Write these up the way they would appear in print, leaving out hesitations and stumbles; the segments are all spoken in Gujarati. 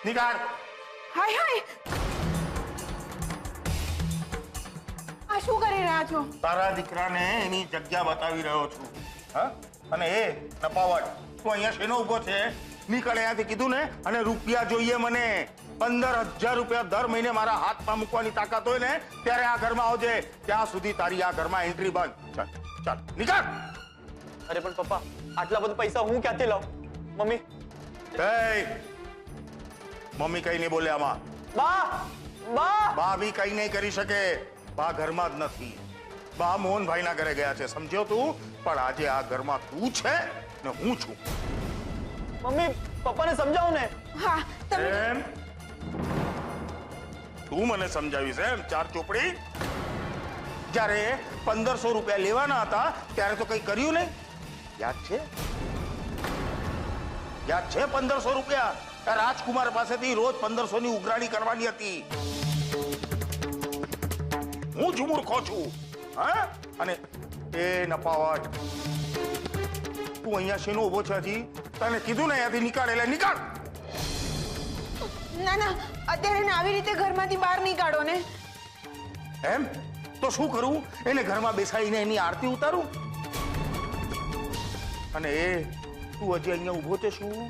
નીકાળ. હાય હાય, આ શું કરી રહ્યા છો? તારા દીકરાને એની જગ્યા બતાવી રહ્યો છું. હા, અને એ નપાવટ તું અહીંયા શેનો ઉભો છે? નીકળ અહીંયાથી કીધું ને. અને રૂપિયા જોઈએ મને. 15,000 રૂપિયા દર મહિને મારા હાથમાં મૂકવાની તાકાત હોય ને ત્યારે આ ઘરમાં આવજે. ત્યાં સુધી તારી આ ઘરમાં એન્ટ્રી બંધ. ચાલ ચાલ નીકળ. અરે પણ પપ્પા, આટલા બધા પૈસા હું ક્યાંથી લાવું? મમ્મી. મમ્મી કઈ નહીં બોલે આમાં. બા બા બા બી કઈ નહીં કરી શકે. બા ઘરમાં જ નથી. બા મોહનભાઈના ઘરે ગયા છે, સમજ્યો તું? પણ આજે આ ઘરમાં તું છે ને હું છું. મમ્મી, પપ્પાને સમજાવો ને. હા, તમે એમ તું મને સમજાવીશ એમ? ચાર ચોપડી. જ્યારે 1500 રૂપિયા લેવાના હતા ત્યારે તો કઈ કર્યું નહીં. યાદ છે? યાદ છે 1500 રૂપિયા? રાજકુમાર પાસેથી રોજ 1500 ની ઉઘરાણી કરવાની હતી. હું જ મૂર્ખો છું. હા, અને એ નપાવટ તું અહીંયા શેનો ઉભો છે? હજી તને કીધું ને અહીંયાથી નીકાળ એટલે નીકાળ. ના ના, અત્યારે એને આવી રીતે ઘરમાંથી બહાર નહીં કાઢો ને. એમ તો શું કરું? એને ઘરમાં બેસાડીને એની આરતી ઉતારું? અને એ તું હજી અહીંયા ઉભો છે શું?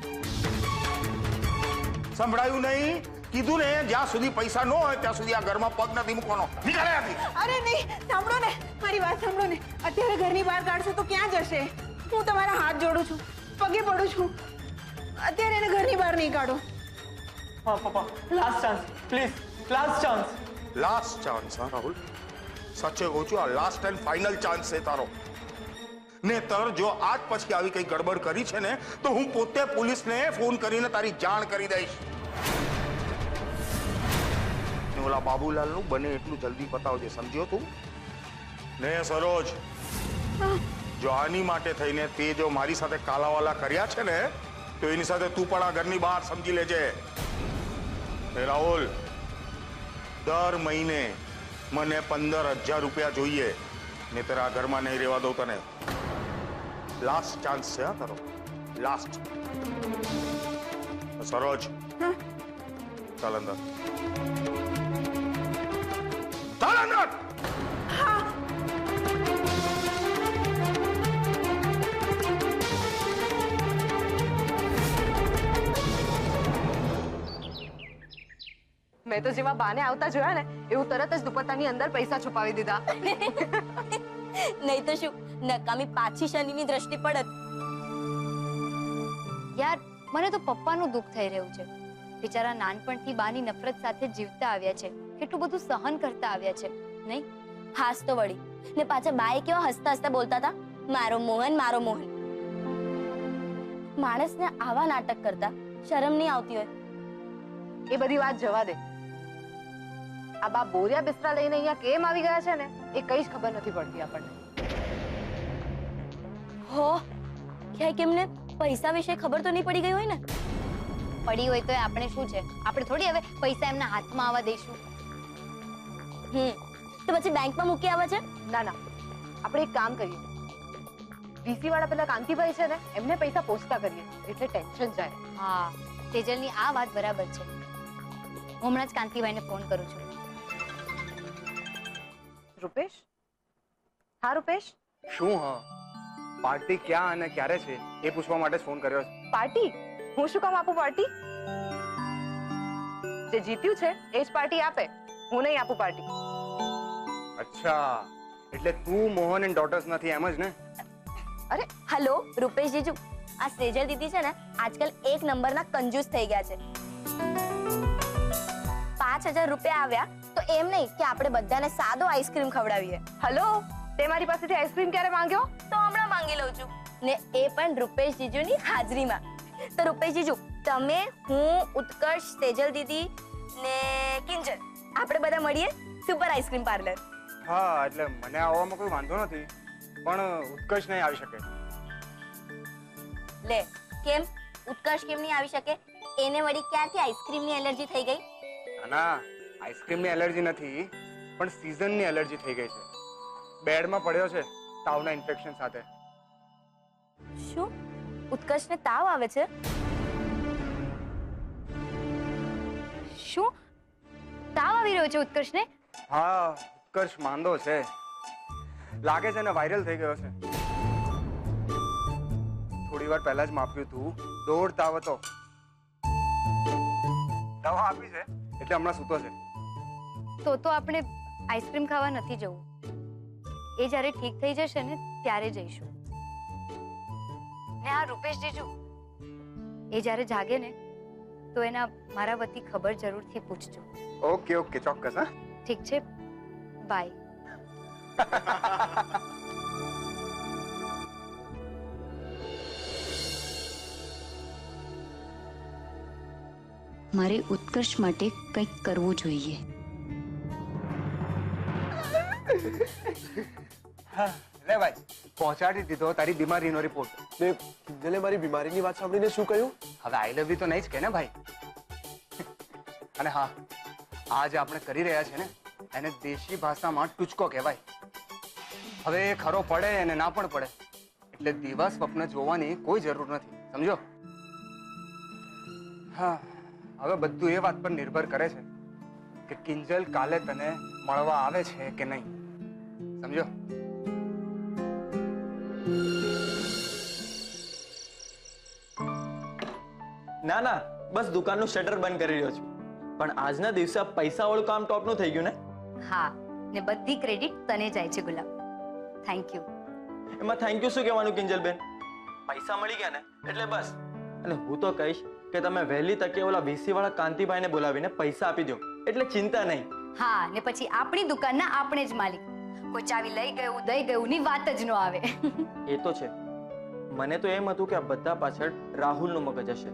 સંભળાયું નહીં? કીધું ને જ્યાં સુધી પૈસા ન હોય ત્યાં સુધી આ ઘરમાં પગ નથી મૂકવાનો. નીકળે આથી. અરે નહીં, સાંભળો ને, મારી વાત સાંભળો ને. અત્યારે ઘરની બહાર કાઢશો તો ક્યાં જશે? હું તમારા હાથ જોડું છું, પગે પડું છું. અત્યારે એને ઘરની બહાર નહીં કાઢો. હા પપ્પા, last chance please, last chance. Last chance? હા રાહુલ, સાચે કહું છું, આ લાસ્ટ એન્ડ ફાઇનલ ચાન્સ છે તારો. નેતર જો આજ પછી આવી કઈ ગડબડ કરી છે ને તો હું પોતે પોલીસને ફોન કરીને તારી જાણ કરી દઈશ. ઓલા બાબુલાલનું બને એટલું જલ્દી પતાવજે, સમજ્યો તું? ને સરોજ, જો આની માટે થઈને તે જો મારી સાથે કાલાવાલા કર્યા છે ને તો એની સાથે તું પણ આ ઘરની બહાર, સમજી લેજે. રાહુલ, દર મહિને મને 15,000 રૂપિયા જોઈએ, નહીંતર આ ઘરમાં નહીં રહેવા દઉં તને. લાસ્ટ ચાન્સ છે હા તારો, લાસ્ટ. સરોજ, ચાલ અંદર. ચાલ અંદર. મેં તો જેવા બાને આવતા જોયા ને એવું તરત જ દુપટ્ટાની અંદર પૈસા છુપાવી દીધા. નહીં તો શું, નકામી પાછી શનિની દ્રષ્ટિ પડત. યાર, મને તો પપ્પાનું દુઃખ થઈ રહ્યું છે. બિચારા નાનપણથી બાની નફરત સાથે જીવતા આવ્યા છે, કેટલું બધું સહન કરતા આવ્યા છે. નહીં હાસ તો વળી, ને પાછા બાએ કેવા હસતા હસતા બોલતા હતા, મારો મોહન, મારો મોહન. માણસને આવા નાટક કરતા શરમ નહીં આવતી હોય? એ બધી વાત જવા દે. આ બા બોરિયા બિસ્તરા લઈને અહીંયા કેમ આવી ગયા છે ને એ કઈ જ ખબર નથી પડતી આપણને. હો, ક્યાંય કેમને પૈસા વિશે ખબર તો નહીં પડી ગઈ હોય ને? પડી હોય તો આપણે શું છે, આપણે થોડી હવે પૈસા એમના હાથમાં આવવા દઈશું. તો પછી બેંકમાં મૂકી આવે છે? ના ના, આપણે એક કામ કરીએ, વીસી વાળા પેલા કાંતિભાઈ છે ને એમને પૈસા પહોંચતા કરીએ એટલે ટેન્શન જાય. હા, તેજલની આ વાત બરાબર છે. હું હમણાં જ કાંતિભાઈને ફોન કરું છું. રૂપેશ? હા રૂપેશ. શું? હા, પાર્ટી ક્યાં અને ક્યારે છે એ પૂછવા માટે ફોન કર્યો છે. પાર્ટી? હું શું કામ આપું પાર્ટી? જે જીત્યું છે એ જ પાર્ટી આપે, હું નહીં આપું પાર્ટી. અચ્છા, એટલે તું મોહન એન્ડ ડોટર્સ નથી એમ જ ને? અરે હેલો રૂપેશ જીજુ, આ સેજલ દીદી છે ને આજકાલ એક નંબરના કંજૂસ થઈ ગયા છે. 5,000 રૂપિયા આવ્યા તો એમ નહીં કે આપણે બધાને સાદો આઈસ્ક્રીમ ખવડાવીએ. હલો, તે મારી પાસેથી આઈસ્ક્રીમ ક્યારે માંગ્યો? તો હમણાં માંગી લઉં છું, ને એ પણ રૂપેશ જીજુની હાજરીમાં. તો રૂપેશ જીજુ, તમે, હું, ઉત્કર્ષ, સેજલ દીદી ને કિંજલ, આપણે બધા મળીએ સુપર આઈસ્ક્રીમ પાર્લર. હા, એટલે મને આવવામાં કોઈ વાંધો નથી, પણ ઉત્કર્ષ નહીં આવી શકે. લે, કેમ ઉત્કર્ષ કેમ નહીં આવી શકે? એને વળી ક્યાંથી આઈસ્ક્રીમની એલર્જી થઈ ગઈ? ના, આઈસ્ક્રીમની એલર્જી નથી, પણ સીઝનની એલર્જી થઈ ગઈ છે. બેડમાં પડ્યો છે તાવના ઇન્ફેક્શન સાથે. શું ઉત્કર્ષને તાવ આવે છે? આવી રહ્યો છે ઉત્કર્ષને? હા, ઉત્કર્ષ માંદો છે, લાગે છે ને વાયરલ થઈ ગયો છે. થોડી વાર પહેલા જ માપ્યું તું, દોડતા હતો. દવા આપી છે એટલે હમણાં સૂતો છે. તો આપણે આઈસ્ક્રીમ ખાવા નથી જવું. એ જ્યારે ઠીક થઈ જશે ને ત્યારે જઈશું. ને આ રૂપેશ જીજુ, એ જ્યારે જાગે ને તો એના મારા વતી ખબર જરૂરથી પૂછજો. ઓકે ઓકે, ચોક્કસ. હા, ઠીક છે, બાય. મારે ઉત્કર્ષ માટે કંઈક કરવું જોઈએ. લે ભાઈ, પહોંચાડી દીધો તારી બીમારીનો રિપોર્ટ. ને કિંજલે મારી બીમારીની વાત સાંભળીને શું કહ્યું? હવે આઈ લવ યુ તો નહીં જ કે ને ભાઈ. અને હા, આ જે આપણે કરી રહ્યા છે ને એને દેશી ભાષામાં ટૂચકો કહેવાય. હવે એ ખરો પડે અને ના પણ પડે એટલે દીવા સ્વપ્ન જોવાની કોઈ જરૂર નથી, સમજો? હા, હવે બધું એ વાત પર નિર્ભર કરે છે કે કિંજલ કાલે તને મળવા આવે છે કે નહીં, સમજો? ના ના, બસ દુકાનનું શટર બંધ કરી રહ્યો છું. પણ આજના દિવસે આ પૈસા વાળું કામ ટોપનું થઈ ગયું ને. હા, ને બધી ક્રેડિટ તને જાય છે ગુલાબ. Thank you. એમાં થેન્ક યુ શું કહેવાનું કિંજલબેન? પૈસા મળી ગયા ને એટલે બસ. અને હું તો કહીશ કે તમે વહેલી તકે ઓલા વીસી વાળા કાંતિભાઈને બોલાવીને પૈસા આપી દો એટલે ચિંતા નહીં. હા, ને પછી આપણી દુકાનના આપણે જ માલિક. કોઈ ચાવી લઈ ગયું દઈ ગયું ની વાત જ ન આવે. એ તો છે. મને તો એમ હતું કે આ બધા પાછળ રાહુલનું મગજ હશે,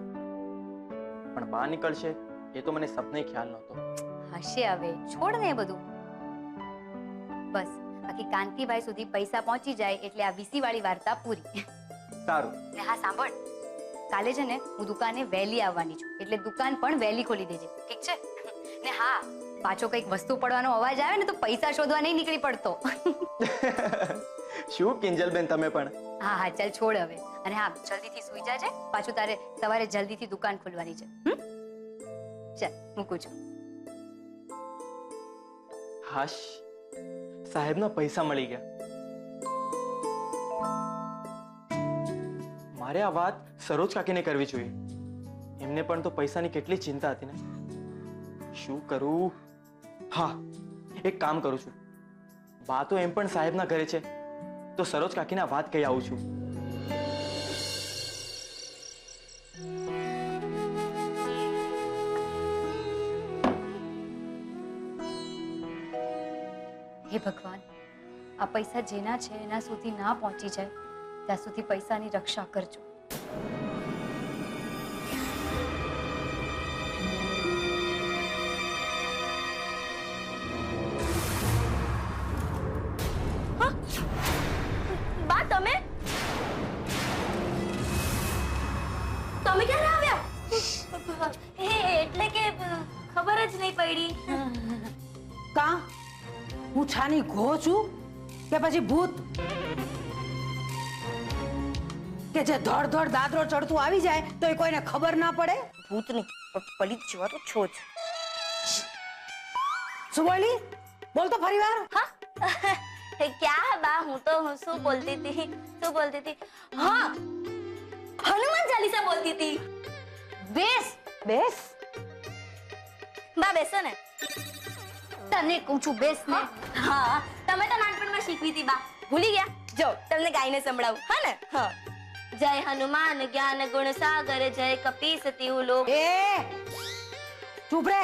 પણ બહાર નીકળશે એ તો મને સપને ખ્યાલ નહોતો. હશે, હવે છોડ ને એ બધું. બસ બાકી કાંતિભાઈ સુધી પૈસા પહોંચી જાય એટલે આ વીસી વાળી વાર્તા પૂરી. સારું. ને હા સાંભળ, કાલે છે ને હું દુકાને વહેલી આવવાની છું એટલે દુકાન પણ વહેલી ખોલી દેજે, ઠીક છે? ને હા, પાછો કઈક વસ્તુ પડવાનો અવાજ આવે ને તો પૈસા શોધવા નહીં નીકળી પડતો. શું કિંજલબેન તમે પણ? હા હા, ચાલ છોડ હવે. અને હા, જલ્દીથી સૂઈ જાજે, પાછું તારે સવારે જલ્દીથી દુકાન ખોલવાની છે. ચાલ મૂકું છું. હાશ, સાહેબના પૈસા મળી ગયા. મારે આ વાત સરોજ કાકીને કરવી જોઈએ. એમને પણ તો પૈસાની કેટલી ચિંતા હતી ને. શું કરું? હા, એક કામ કરું છું. બા તો એમ પણ સાહેબના ઘરે છે તો સરોજ કાકીને આ વાત કહી આવું છું. હે ભગવાન, આ પૈસા જેના છે એના સુધી ના પહોંચી જાય ત્યાં સુધી પૈસાની રક્ષા કરજો. બા, તમે ક્યારે આવ્યા? એટલે કે ખબર જ નહીં પડી. કા હું છાની ઘો છું કે પછી ભૂત કે જે ધડ ધડ દાદરો ચડતું આવી જાય તો એ કોઈને ખબર ના પડે? ભૂતની પલિત જેવા તો છો જ. શું બોલી? બોલ તો ફરી વાર. क्या बा, હું શું બોલતી હતી? હા, હનુમાન ચાલીસા બોલતી હતી. બેસ બેસ. બા બેસો ને. તને કહું છું બેસ ને. હા, તમે તો નાનપણમાં શીખવી હતી બા, ભૂલી ગયા? જો તમને ગાઈને સંભળાવું, હા ને? હા. જય હનુમાન જ્ઞાન ગુણ સાગર, જય કપી સતી લોક. એ ચૂપ રે.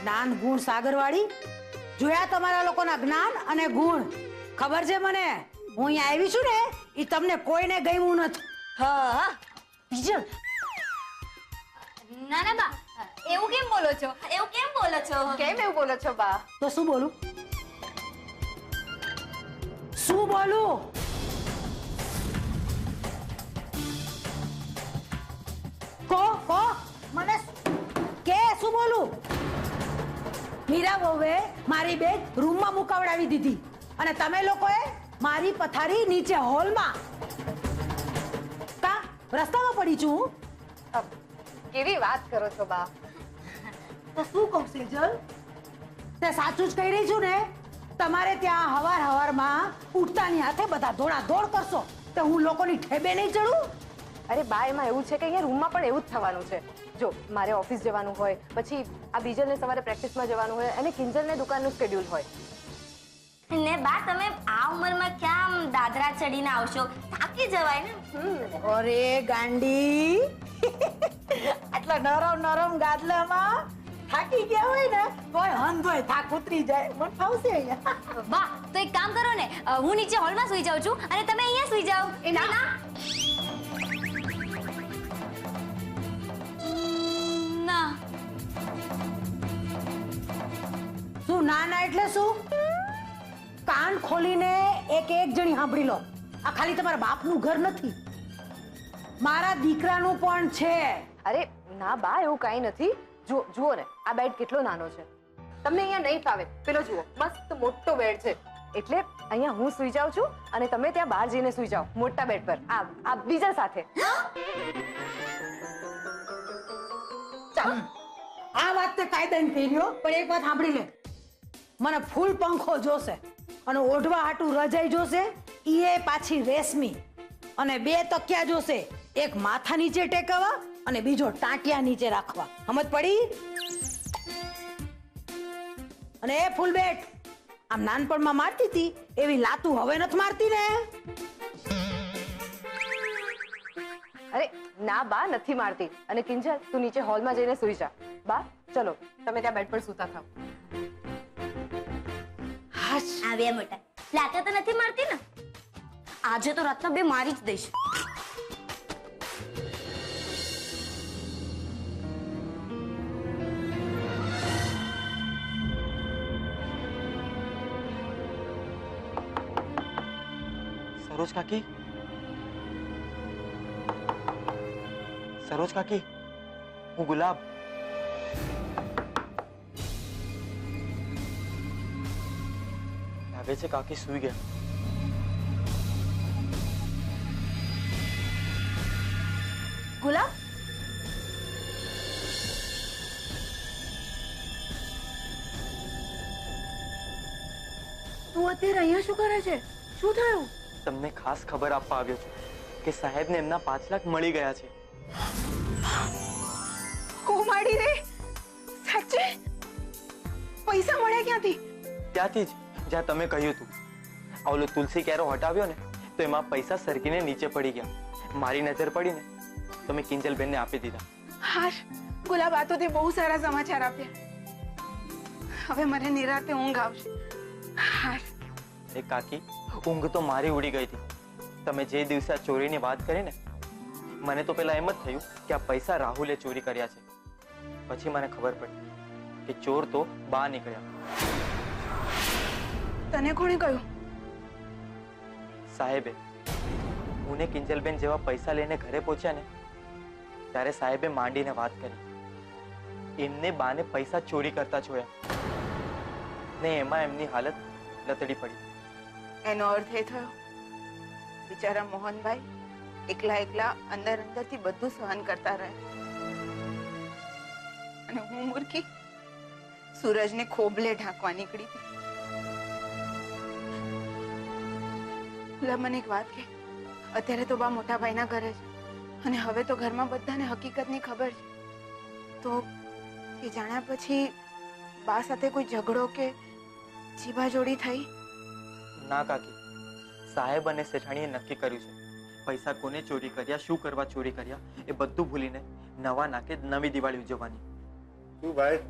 જ્ઞાન ગુણ સાગર વાળી જોયા તમારા લોકોના જ્ઞાન અને ગુણ. ખબર છે મને, હું અહીંયા આવી છું ને એ તમને કોઈને ગમ્યું નથી. હા બીજું ના ના બા, એવું કેમ બોલો છો? કેમ એવું બોલો છો બા? તો શું બોલું? શું બોલું? કો મને કે શું બોલું? મીરા વહુએ મારી બેગ રૂમમાં મુકાવડાવી દીધી અને તમે લોકોએ મારી પથારી નીચે હોલમાં. કા રસ્તામાં પડી છું? કેવી વાત કરો છો બા? તો શું કહું સેજલ? તે સાચું જ કહી રહી છું ને? તમારે ત્યાં હવારમાં ઉઠતાની હાથે બધા દોડાદોડ કરશો તો હું લોકોની ઠેબે નહીં ચડું? અરે બા, એમાં એવું છે કે અહીંયા રૂમમાં પણ એવું જ થવાનું છે. જો મારે ઓફિસ જવાનું હોય, પછી આ બીજલને સવારે પ્રેક્ટિસમાં જવાનું હોય અને કિંજલને દુકાનનું શેડ્યુલ હોય. ને બા તમે આ ઉંમરમાં ક્યાં આમ દાદરા ચડીને આવશો? થાકી જવાય ને. અરે ગાંડી, આટલા નરમ નરમ ગાદલામાં થાકી ગયા હોય ને તોય હંધોય થાક ઉતરી જાય. મને ફાવશે અહીંયા. બા તો એક કામ કરો ને, હું નીચે હોલમાં સુઈ જાઉં છું અને તમે અહીંયા સુઈ જાઓ. ના ના. શું ના ના એટલે શું? કાન ખોલીને એક જણી સાંભળી લો. આ ખાલી તમારા બાપનું ઘર નથી, મારા દીકરાનું પણ છે. અરે ના બા, એવું કાંઈ નથી. જુઓ ને, આ બેડ કેટલો નાનો છે. તમને અહીંયા નહીં ફાવે. પેલો જુઓ, મસ્ત મોટો બેડ છે. એટલે અહીંયા હું સુઈ જાઉં છું અને તમે ત્યાં બહાર જઈને સુઈ જાઓ મોટા બેડ પર, આ બીજા સાથે. ચાલો, આ વાત તે કાયદાની થઈ રહ્યો, પણ એક વાત સાંભળી લે. મને ફૂલ પંખો જોશે અને ઓઢવા હાટું રજાઈ જોશે, ઈ પાછી રેશમી. અને 2 તકિયા જોશે, એક માથા નીચે ટેકવવા અને બીજો ટાંટિયા નીચે રાખવા. સમજ પડી? અને એ ફૂલ બેટ આમ નાનપણમાં મારતી હતી એવી લાતું હવે નથી મારતી ને? અરે ના બા, નથી મારતી. અને કિંજલ, તું નીચે હોલમાં જઈને સુઈ જા. બા ચલો, તમે ત્યાં બેડ પર સૂતા થાવ. આવ્યા મોટા. લાતા તો નથી મારતી ને? આજે તો રાતના 2 મારી જ દઈશ. સરોજ કાકી, સરોજ કાકી, હું ગુલાબ. લાગે છે કાકી સૂઈ ગયા. ગુલાબ, તું અત્યારે અહીંયા શું કરે છે? શું થયું? તમને ખાસ ખબર આપવા આવ્યો છું કે સાહેબને એમના 5 લાખ મળી ગયા છે. કોમાડી રે, સાચે પૈસા મળ્યા ક્યાંથી? ત્યાંથી જ જ્યાં તમે કહ્યું હતું. ઓલો તુલસી કેરો હટાવ્યો ને તો એમાં પૈસા સરકીને નીચે પડી ગયા. મારી નજર પડી ને તો મેં કિંજલબેનને આપી દીધા. હાશ ગુલાબ, આ તો તે બહુ સારા સમાચાર આપ્યા. હવે મને નિરાતે ઊંઘ આવશે. હાશ. એ કાકી, ઊંઘ તો મારી ઉડી ગઈ હતી. તમે જે દિવસે આ ચોરીની વાત કરી ને, મને તો પેલા એમ જ થયું કે આ પૈસા રાહુલે ચોરી કર્યા છે. પછી મને ખબર પડી કે ચોર તો બા નીકળ્યા. તને કોણે કહ્યું? સાહેબે. હું ને કિંજલબેન જેવા પૈસા લઈને ઘરે પહોંચ્યા ને ત્યારે સાહેબે માંડીને વાત કરી. એમને બાને પૈસા ચોરી કરતા જોયા ને એમાં એમની હાલત લતડી પડી. એનો અર્થ એ થયો બિચારા મોહનભાઈ એકલા અંદરથી બધું સહન કરતા રહે અને હું મૂર્ખી સૂરજને ખોબલે ઢાંકવા નીકળી હતી. મને એક વાત કે, અત્યારે તો બા મોટા ભાઈના ઘરે છે અને હવે તો ઘરમાં બધાને હકીકતની ખબર છે. તો એ જાણ્યા પછી બા સાથે કોઈ ઝઘડો કે જીભાજોડી થઈ? ના કાકી, સાહેબ અને શેઠાણીએ નક્કી કર્યું છે પૈસા કોને ચોરી કર્યા, શું કરવા ચોરી કર્યા એ બધું ભૂલીને નવા નાકે નવી દિવાળી ઉજવવાની. શું ભાઈ?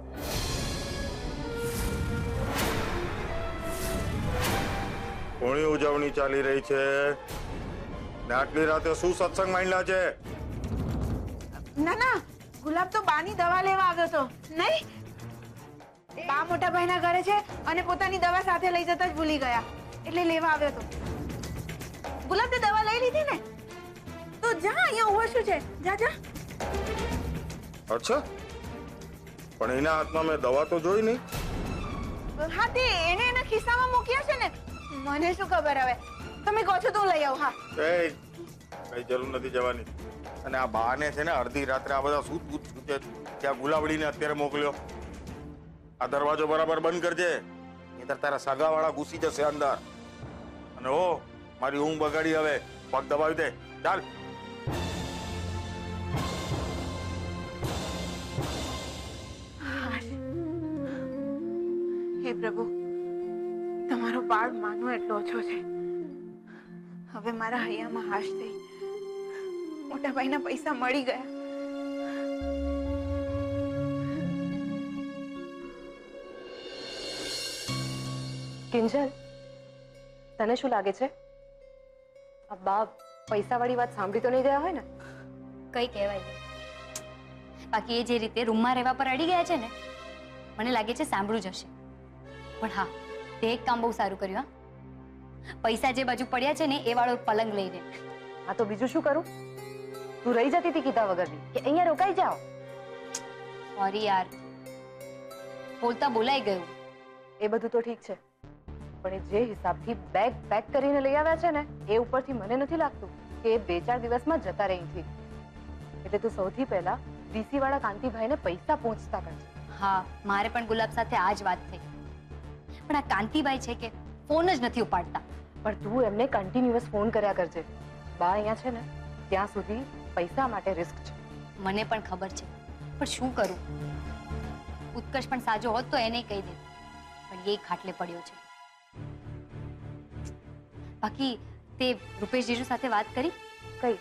કોની ઉજવણી ચાલી રહી છે? આટલી રાતે શું સત્સંગ માંડ્યા છે? ના ના, ગુલાબ તો બાની દવા લેવા આવ્યો તો. નહીં, બા મોટા ભાઈના ઘરે છે અને પોતાની દવા સાથે લઈ જતા જ ભૂલી ગયા એટલે લેવા આવ્યો તો. ગુલાબ, તે દવા લઈ લીધી ને? તો જા, અહીંયા ઉભો શું છે? જા જા. અચ્છા, પણ એના હાથમાં મેં દવા તો જોઈ નહીં. હા, તે એને એના ખિસ્સામાં મૂક્યા છે ને. મને શું ખબર હવે? તમે કહો છો તો હું લઈ આવું. હા, કઈ જરૂર નથી જવાની. અને આ બાને છે ને અડધી રાત્રે આ બધા શું ત્યાં ગુલાબડીને અત્યારે મોકલ્યો. આ દરવાજો બરાબર બંધ કરજે, નહીંતર તારા સગાવાળા ઘૂસી જશે અંદર. અને ઓ મારી ઊંઘ બગાડી, હવે પગ દબાવી દે, ચાલ. હે પ્રભુ, તમારો બાળ માનો એટલો ઓછો છે. હવે મારા હૈયામાં હાશ થઈ. મોટા ભાઈના પૈસા મળી ગયા. કિંજલ, તને શું લાગે છે આ બા પૈસાવાળી વાત સાંભળી તો નહીં ગયા હોય ને? કઈ કહેવાય નહીં. બાકી એ જે રીતે રૂમમાં રહેવા પર અડી ગયા છે ને, મને લાગે છે સાંભળું જ હશે. પણ હા, તે એક કામ બહુ સારું કર્યું. હા, પૈસા જે બાજુ પડ્યા છે ને એ વાળો પલંગ લઈને. હા તો બીજું શું કરું? તું રહી જતી હતી કીધા વગરની કે અહીંયા રોકાઈ જાઓ. સોરી યાર, બોલતા બોલાઈ ગયું. એ બધું તો ઠીક છે, પણ એ જે હિસાબથી બેગ પેક કરીને લઈ આવ્યા છે ને એ ઉપરથી મને નથી લાગતું કે એ 2-4 દિવસમાં જતા રહી થી. એટલે તું સૌથી પહેલા વીસી વાળા કાંતિભાઈને પૈસા પહોંચતા કરજે. હા, મારે પણ ગુલાબ સાથે આ જ વાત થઈ. પણ આ કાંતિભાઈ છે કે ફોન જ નથી ઉપાડતા. પણ તું એમને કન્ટિન્યુઅસ ફોન કર્યા કરજે. બા અહીંયા છે ને ત્યાં સુધી પૈસા માટે રિસ્ક છે. મને પણ ખબર છે, પણ શું કરું? ઉત્કર્ષ પણ સાજો હોત તો એને કહી દે, પણ એ ખાટલે પડ્યો છે. બાકી તે રૂપેશ જીજુ સાથે વાત કરી? કઈ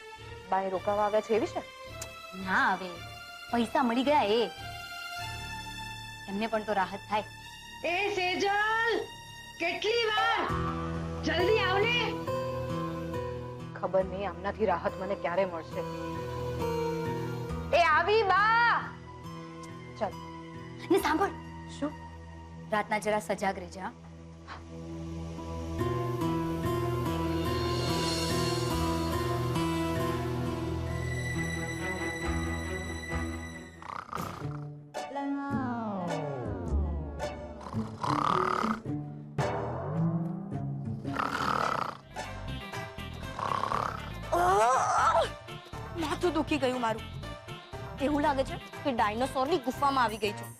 બાએ રોકાવા આવ્યા છે એ વિશે? ના, હવે પૈસા મળી ગયા એ. એમને પણ તો રાહત થાય. એ સેજલ, કેટલી વાર? જલ્દી આવ ને. ખબર નહીં આમનાથી રાહત મને ક્યારે મળશે. એ આવી બા. ચાલ ને સાંભળ, શું? રાતના જરા સજાગ રહેજે. હા, માથું દુખી ગયું મારું. એવું લાગે છે કે ડાયનોસોરની ગુફામાં આવી ગઈ છું.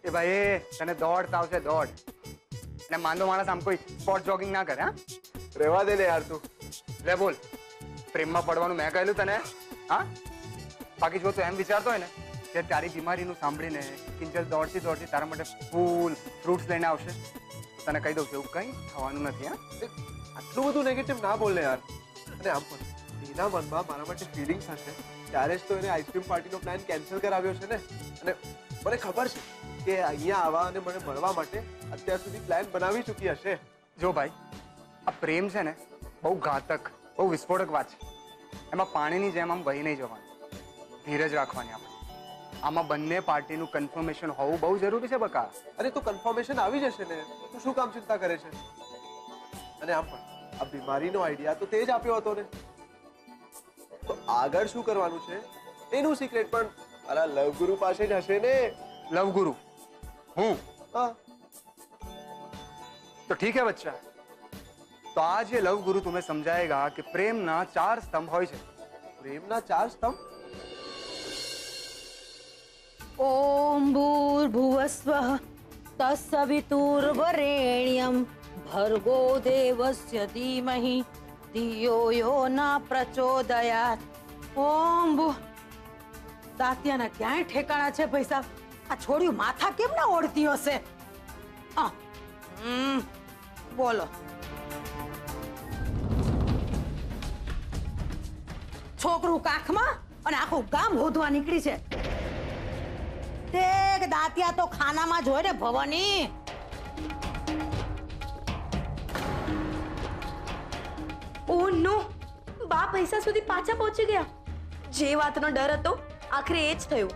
એ ભાઈ તને દોડ આવશે, દોડ. અને માંદો માણસ આમ કોઈ સ્પોટ જોગિંગ ના કરે. હા, રહેવા દે ને યાર તું. લે બોલ, પ્રેમમાં પડવાનું મેં કહેલું તને? હા, બાકી જો તું એમ વિચારતો હોય ને કે તારી બીમારીનું સાંભળીને કિંજલ દોડતી દોડતી તારા માટે ફૂલ ફ્રૂટ્સ લઈને આવશે, તને કહી દઉં છું એવું કંઈ થવાનું નથી. હા, આટલું બધું નેગેટિવ ના બોલ ને યાર. અને આમ પણ એના મનમાં મારા માટે ફિલિંગ્સ હશે, ત્યારે જ તો એને આઈસ્ક્રીમ પાર્ટીનો પ્લાન કેન્સલ કરાવ્યો છે ને. અને મને ખબર છે કે અહીંયા આવવા અને મને મળવા માટે અત્યાર સુધી પ્લાન બનાવી ચૂકી હશે. જો ભાઈ, આ પ્રેમ છે ને બહુ ઘાતક, બહુ વિસ્ફોટક વાત છે. એમાં પાણીની જેમ આમ વહી નહીં જવાનું, ધીરજ રાખવાની. આપણે આમાં બંને પાર્ટીનું કન્ફર્મેશન હોવું બહુ જરૂરી છે બકા. અરે તો કન્ફર્મેશન આવી જશે ને, તું શું કામ ચિંતા કરે છે? અને આમ પણ આ બીમારીનો આઈડિયા તો તે જ આપ્યો હતો ને. તો આગળ શું કરવાનું છે એનું સિક્રેટ પણ મારા લવગુરુ પાસે જ હશે ને. લવગુરુ હું? હા, तो ठीक है बच्चा, तो आज ये लव गुरु तुम्हें समझाएगा कि प्रेमना 4 स्तंभ હોય છે. પ્રેમના 4 સ્તંભ? ઓમ ભૂર્ભુવસ્વઃ તત્સવિતુર્વરેણ્યમ ભર્ગો દેવસ્ય ધીમહિ ધિયો યો ન પ્રચોદયાત. ઓમ ભૂ. દાંતિયાના ક્યાંય ઠેકાણા છે પૈસા? આ છોડ્યું માથા કેમ ના ઓળતી હશે? બોલો. છોકરું કાખમાં અને આખું ગામ હોધવા નીકળી છે. તે દાંતિયા તો ખાનામાં જોઈ ને ભવાની. ઓ નો, બા પૈસા સુધી પાછા પહોંચી ગયા. જે વાતનો ડર હતો આખરે એ જ થયું.